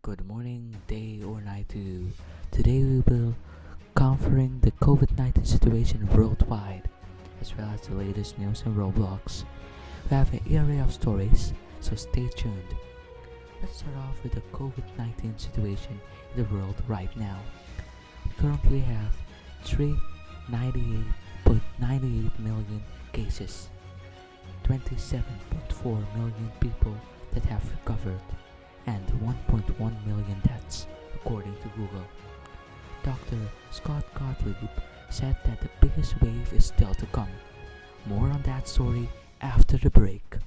Good morning, day or night to you. Today we will covering the COVID-19 situation worldwide, as well as the latest news in Roblox. We have an array of stories, so stay tuned. Let's start off with the COVID-19 situation in the world right now. We currently have 398.98 million cases, 27.4 million people that have recovered, and 1.1 million deaths, according to Google. Dr. Scott Gottlieb said that the biggest wave is still to come. More on that story after the break.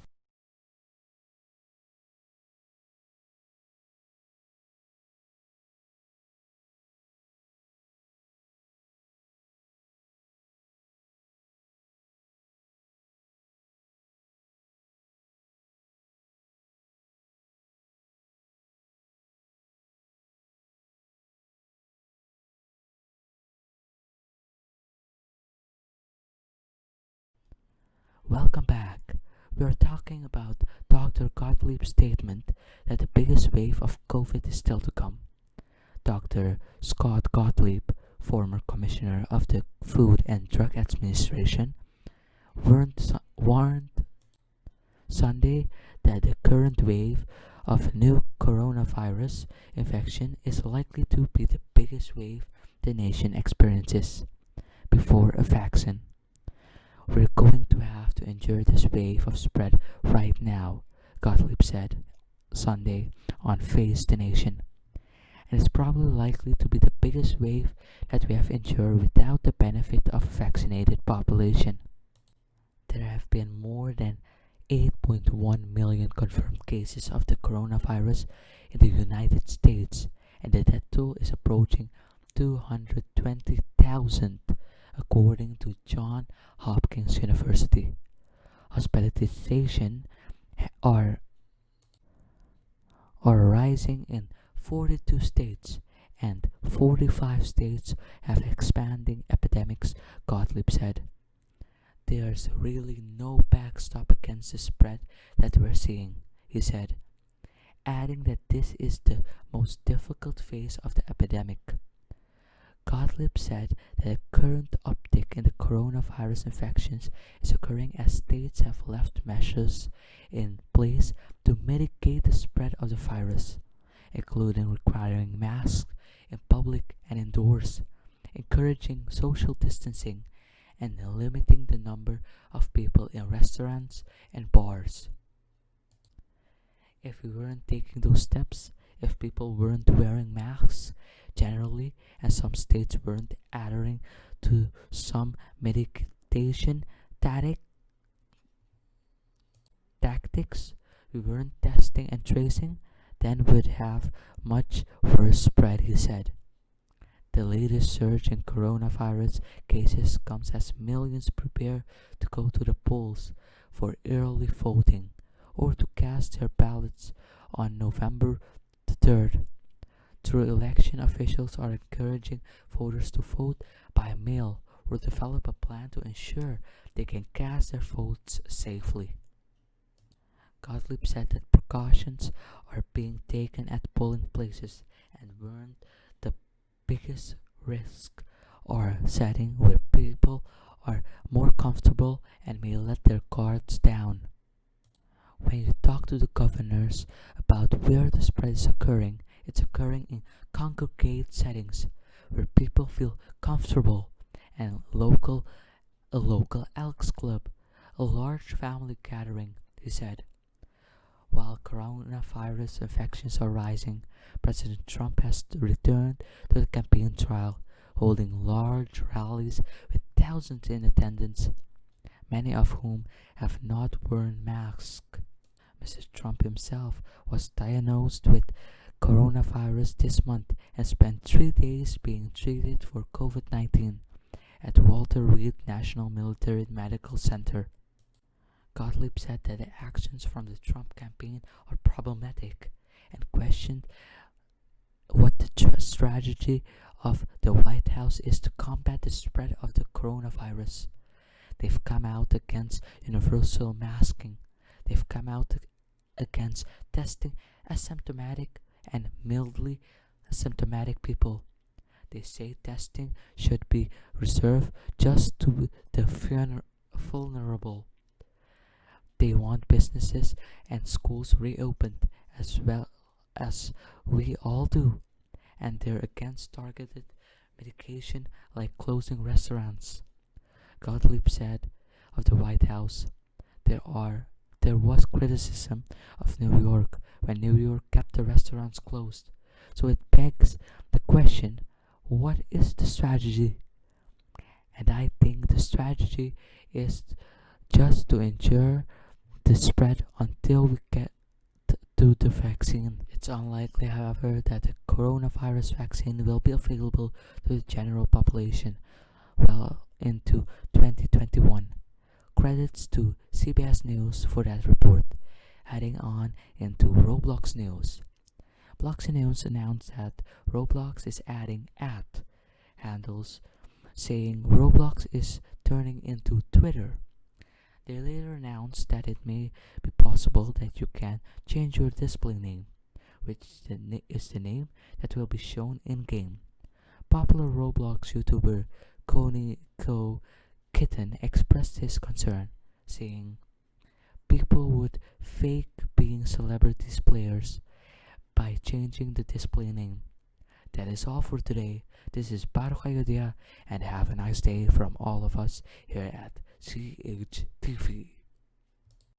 Welcome back. We are talking about Dr. Gottlieb's statement that the biggest wave of COVID is still to come. Dr. Scott Gottlieb, former commissioner of the Food and Drug Administration, warned Sunday that the current wave of new coronavirus infection is likely to be the biggest wave the nation experiences before a vaccine. We're going to have to endure this wave of spread right now, Gottlieb said Sunday on Face the Nation. And it's probably likely to be the biggest wave that we have endured without the benefit of a vaccinated population. There have been more than 8.1 million confirmed cases of the coronavirus in the United States, and the death toll is approaching 220,000, according to Johns Hopkins University. Hospitalizations are rising in 42 states, and 45 states have expanding epidemics, Gottlieb said. There's really no backstop against the spread that we're seeing, he said, adding that this is the most difficult phase of the epidemic. Gottlieb said that the current uptick in the coronavirus infections is occurring as states have left measures in place to mitigate the spread of the virus, including requiring masks in public and indoors, encouraging social distancing, and limiting the number of people in restaurants and bars. If we weren't taking those steps, if people weren't wearing masks generally, and some states weren't adhering to some mitigation tactics, we weren't testing and tracing, then we'd have much worse spread, he said. The latest surge in coronavirus cases comes as millions prepare to go to the polls for early voting or to cast their ballots on November the 3rd. Through election officials are encouraging voters to vote by mail or develop a plan to ensure they can cast their votes safely. Gottlieb said that precautions are being taken at polling places and warned the biggest risk or setting where people are more comfortable and may let their guards down. When you talk to the governors about where the spread is occurring, it's occurring in congregate settings where people feel comfortable, and a local Elks Club, a large family gathering, he said. While coronavirus infections are rising, President Trump has returned to the campaign trail, holding large rallies with thousands in attendance, many of whom have not worn masks. Mr. Trump himself was diagnosed with coronavirus this month and spent 3 days being treated for COVID-19 at Walter Reed National Military Medical Center. Gottlieb said that the actions from the Trump campaign are problematic and questioned what the strategy of the White House is to combat the spread of the coronavirus. They've come out against universal masking. They've come out against testing asymptomatic and mildly asymptomatic people. They say testing should be reserved just to the vulnerable. They want businesses and schools reopened as well as we all do, and they're against targeted medication like closing restaurants. Gottlieb said of the White House, there was criticism of New York when New York kept the restaurants closed. So it begs the question, what is the strategy? And I think the strategy is just to ensure the spread until we get to the vaccine. It's unlikely, however, that the coronavirus vaccine will be available to the general population well into 2021. Credits to CBS News for that report. Heading on into Roblox News. Bloxy News announced that Roblox is adding handles, saying Roblox is turning into Twitter. They later announced that it may be possible that you can change your display name, which is the name that will be shown in-game. Popular Roblox YouTuber Koniko Kitten expressed his concern, saying, people would fake being celebrities players by changing the display name. That is all for today. This is Baruch Ayodhya, and have a nice day from all of us here at ZHTV.